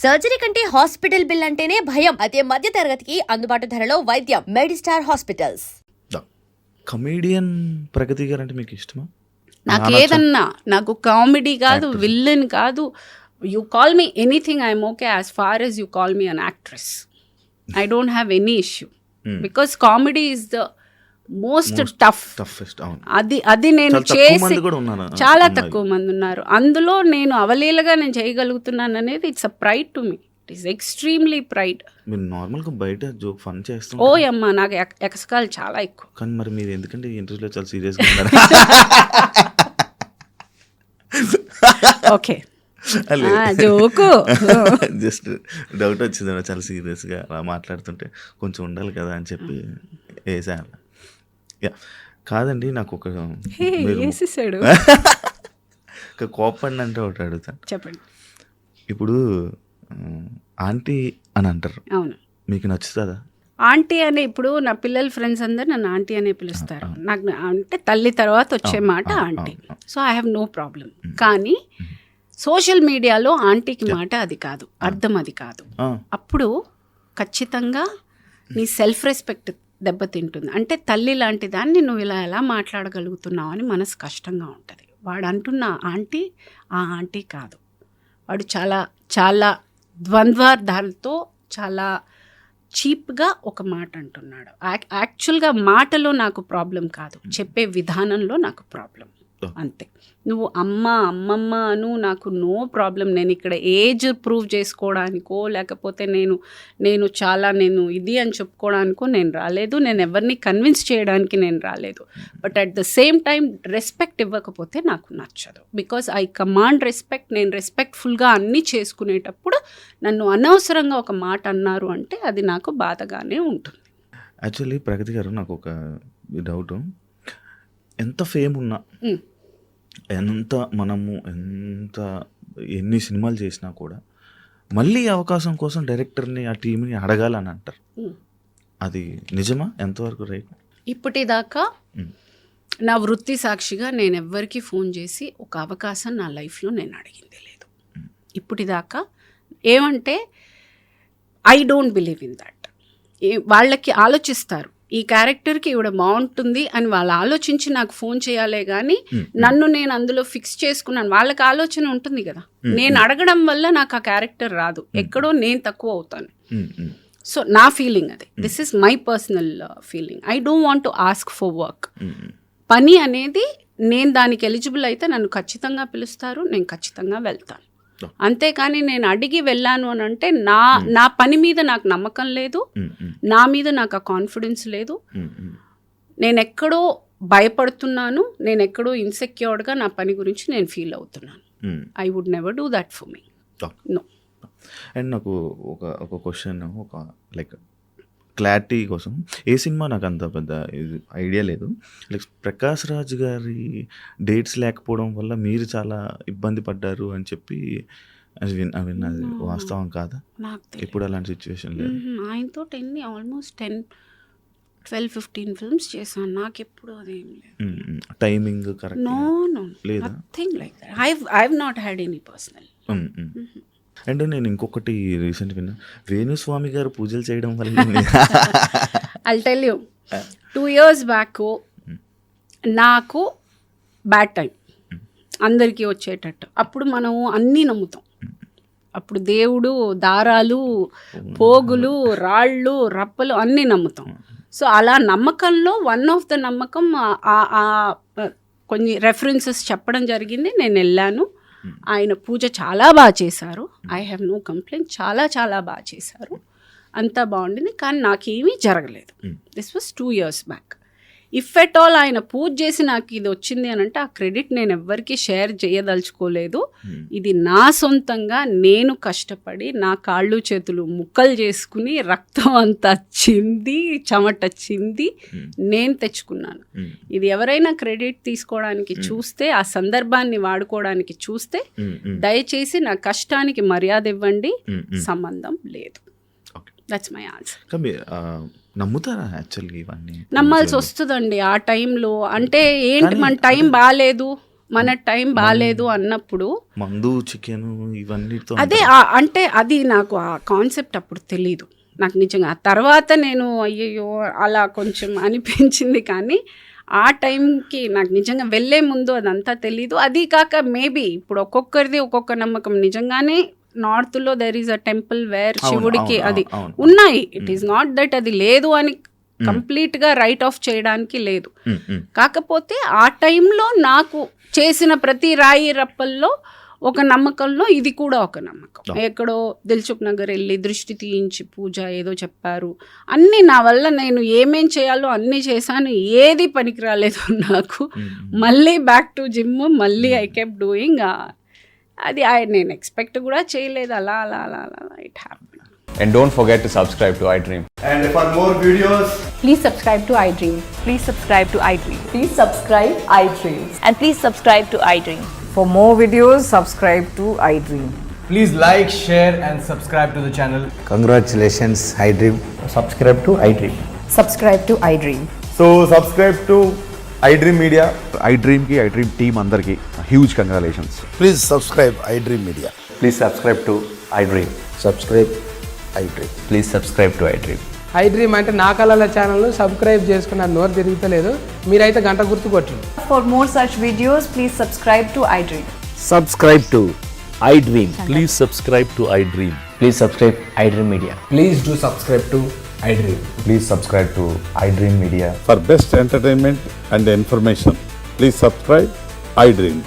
Surgery కంటే hospital bill అంటేనే భయం. అదే మధ్య తరగతికి అందుబాటు ధరలో వైద్యం. Medistar hospitals. కమేడియన్ ప్రగతి గారు అంటే మీకు ఇష్టమా? నాకు ఏదన్నా, నాకు కామెడీ కాదు, విల్లన్ కాదు, you call me anything, I'm okay as far as you call me an actress. I don't have any issue because comedy is the most toughest. అది నేను చేసి చాలా తక్కువ మంది ఉన్నారు. అందులో నేను అవలీలగా నేను చేయగలుగుతున్నాను అనేది it's a pride to me. It is extremely pride. మీరు నార్మల్గా బయట జోక్ ఫన్ చేస్తాం. ఓ అమ్మా, నాకు ఎకసకాలు చాలా ఎక్కువ. కానీ మరి మీరు ఎందుకంటే ఇంటర్వ్యూలో చాలా సీరియస్గా ఉన్నారు. ఓకే, జోకు జస్ట్ డౌట్ వచ్చింది, చాలా సీరియస్గా అలా మాట్లాడుతుంటే కొంచెం ఉండాలి కదా అని చెప్పి వేసాను. కాదండి, నాకు ఒక వేసేసాడు. కోపండి అంటే ఒకటి అడుగుతాను. చెప్పండి. ఇప్పుడు ఆంటీ అని అంటారు, అవును, మీకు నచ్చుతుందా? ఆంటీ అనే, ఇప్పుడు నా పిల్లల ఫ్రెండ్స్ అందరు నన్ను ఆంటీ అనే పిలుస్తారు. నాకు అంటే తల్లి తర్వాత వచ్చే మాట aunty. So I have no problem. కానీ సోషల్ మీడియాలో ఆంటీకి మాట అది కాదు, అర్థం అది కాదు. అప్పుడు ఖచ్చితంగా నీ సెల్ఫ్ రెస్పెక్ట్ దెబ్బతింటుంది. అంటే తల్లి లాంటి దాన్ని నువ్వు ఇలా ఎలా మాట్లాడగలుగుతున్నావు అని మనసు కష్టంగా ఉంటుంది. వాడు అంటున్న ఆంటీ ఆ ఆంటీ కాదు. వాడు చాలా చాలా ద్వంద్వార్థాలతో చాలా చీప్గా ఒక మాట అంటున్నాడు. యాక్చువల్గా మాటలో నాకు ప్రాబ్లం కాదు, చెప్పే విధానంలో నాకు ప్రాబ్లం, అంతే. నువ్వు అమ్మమ్మ అను, నాకు నో ప్రాబ్లం. నేను ఇక్కడ ఏజ్ ప్రూవ్ చేసుకోవడానికో లేకపోతే నేను చాలా ఇది అని చెప్పుకోవడానికో నేను రాలేదు. నేను ఎవరిని కన్విన్స్ చేయడానికి నేను రాలేదు. But at the same time respect ఇవ్వకపోతే నాకు నచ్చదు. Because I command respect. నేను రెస్పెక్ట్ఫుల్గా అన్నీ చేసుకునేటప్పుడు నన్ను అనవసరంగా ఒక మాట అన్నారు అంటే అది నాకు బాధగానే ఉంటుంది. యాక్చువల్లీ ప్రగతి గారు, నాకు ఒక డౌట్. ఎంత ఫేమ్ ఉన్నా, ఎంత ఎన్ని సినిమాలు చేసినా కూడా మళ్ళీ అవకాశం కోసం డైరెక్టర్ని, ఆ టీంని అడగాలని అంటారు. అది నిజమా? ఎంతవరకు రైట్? ఇప్పటిదాకా నా వృత్తి సాక్షిగా నేను ఎవ్వరికి ఫోన్ చేసి ఒక అవకాశం నా లైఫ్లో నేను అడిగింది లేదు ఇప్పటిదాకా. ఏమంటే I don't believe in that. వాళ్ళకి ఆలోచిస్తారు, ఈ క్యారెక్టర్కి ఇవిడ బాగుంటుంది అని వాళ్ళు ఆలోచించి నాకు ఫోన్ చేయాలే కానీ నన్ను నేను అందులో ఫిక్స్ చేసుకున్నాను. వాళ్ళకి ఆలోచన ఉంటుంది కదా, నేను అడగడం వల్ల నాకు ఆ క్యారెక్టర్ రాదు, ఎక్కడో నేను తక్కువ అవుతాను. సో నా ఫీలింగ్ అది. This is my personal feeling. I don't want to ask for work. పని అనేది నేను దానికి ఎలిజిబుల్ అయితే నన్ను ఖచ్చితంగా పిలుస్తారు, నేను ఖచ్చితంగా వెళ్తాను. అంతేకాని నేను అడిగి వెళ్ళాను అని అంటే నా పని మీద నాకు నమ్మకం లేదు, నా మీద నాకు ఆ కాన్ఫిడెన్స్ లేదు, నేను ఎక్కడో భయపడుతున్నాను, నేను ఎక్కడో ఇన్సెక్యూర్డ్గా నా పని గురించి నేను ఫీల్ అవుతున్నాను. I would never do that for me. No. And నాకు ఒక క్వశ్చన్, ఒక లైక్ క్లారిటీ కోసం. ఏ సినిమా నాకు అంత పెద్ద ఐడియా లేదు. లైక్ ప్రకాష్ రాజ్ గారి డేట్స్ లేకపోవడం వల్ల మీరు చాలా ఇబ్బంది పడ్డారు అని చెప్పి అది వాస్తవం కాదా? ఇప్పుడు అలాంటి సిచ్యువేషన్ లేదు. ఆయనతో ఆల్మోస్ట్ 10-12-15 ఫిల్మ్స్ చేశాను. నాకు ఎప్పుడు అదేం లేదు. Timing correct? నో లేదా, nothing like that. I have not had any personal. And నేను ఇంకొకటి రీసెంట్ విన్నా, వేణుస్వామి గారు పూజలు చేయడం వల్ల. I'll tell you, 2 years back నాకు బ్యాడ్ టైం అందరికీ వచ్చేటట్టు. అప్పుడు మనం అన్నీ నమ్ముతాం. అప్పుడు దేవుడు, దారాలు, పోగులు, రాళ్ళు, రప్పలు అన్నీ నమ్ముతాం. సో అలా నమ్మకంలో వన్ ఆఫ్ ద నమ్మకం కొన్ని రెఫరెన్సెస్ చెప్పడం జరిగింది. నేను వెళ్ళాను. ఆయన పూజ చాలా బాగా చేశారు. I have no complaint. చాలా చాలా బాగా చేశారు, అంతా బాగుండింది. కానీ నాకేమీ జరగలేదు. This was 2 years back. If at all ఆయన పూజ చేసి నాకు ఇది వచ్చింది అని అంటే ఆ క్రెడిట్ నేను ఎవ్వరికీ షేర్ చేయదలుచుకోలేదు. ఇది నా సొంతంగా నేను కష్టపడి నా కాళ్ళు చేతులు ముక్కలు చేసుకుని రక్తం అంతా చింది చెమట చింది నేను తెచ్చుకున్నాను. ఇది ఎవరైనా క్రెడిట్ తీసుకోవడానికి చూస్తే, ఆ సందర్భాన్ని వాడుకోవడానికి చూస్తే దయచేసి నా కష్టానికి మర్యాద ఇవ్వండి, సంబంధం లేదు. That's my answer. నమ్ముతారా యాక్చువల్గా ఇవన్నీ? నమ్మాల్సి వస్తుందండి ఆ టైంలో. అంటే ఏంటి, మన టైం బాగాలేదు, మన టైం బాగాలేదు అన్నప్పుడు మందు చికెన్ ఇవన్నీతో అదే అంటే అది నాకు ఆ కాన్సెప్ట్ అప్పుడు తెలీదు నాకు నిజంగా. ఆ తర్వాత నేను అయ్యయ్యో అలా కొంచెం అనిపించింది, కానీ ఆ టైంకి నాకు నిజంగా వెళ్ళే ముందు అదంతా తెలీదు. అది కాక మేబీ ఇప్పుడు ఒక్కొక్కరిది ఒక్కొక్క నమ్మకం. నిజంగానే నార్త్లో there is a temple where శివుడికి అది ఉన్నాయి. ఇట్ ఈస్ నాట్ దట్ అది లేదు అని కంప్లీట్గా రైట్ ఆఫ్ చేయడానికి లేదు. కాకపోతే ఆ టైంలో నాకు చేసిన ప్రతి రాయి రప్పల్లో ఒక నమ్మకంలో ఇది కూడా ఒక నమ్మకం. ఎక్కడో దిల్సుఖ్ నగర్ వెళ్ళి దృష్టి తీయించి పూజ ఏదో చెప్పారు, అన్నీ నా వల్ల నేను ఏమేం చేయాలో అన్నీ చేశాను, ఏది పనికి రాలేదు నాకు. మళ్ళీ బ్యాక్ టు జిమ్, మళ్ళీ ఐ కెప్ డూయింగ్. అది నేను ఎక్స్పెక్ట్ కూడా చేయలేదు, అలా అలా అలా అలా it happen. And don't forget to subscribe to iDream. And for more videos, Please subscribe to iDream. Please subscribe to iDream. Please subscribe iDream. And please subscribe to iDream. For more videos, subscribe to iDream. please like, share and subscribe to the channel. Congratulations, iDream. Subscribe to iDream. Subscribe to iDream. So subscribe to iDream Media. iDreamకి iDream team అందరికీ huge congratulations. Please subscribe iDream Media. Please subscribe to iDream. Subscribe iDream. Please subscribe to iDream. iDream అంటే నా కళల ఛానల్ను subscribe చేసుకున్న నోరు తిరుగుతలేదు, మీరైతే గంట గుర్తు కొట్టండి. For more such videos, please subscribe to iDream. Subscribe to iDream. Please subscribe to iDream. Please subscribe iDream Media. Please do subscribe to iDream. Please subscribe to iDream Media. For best entertainment and information please subscribe iDream.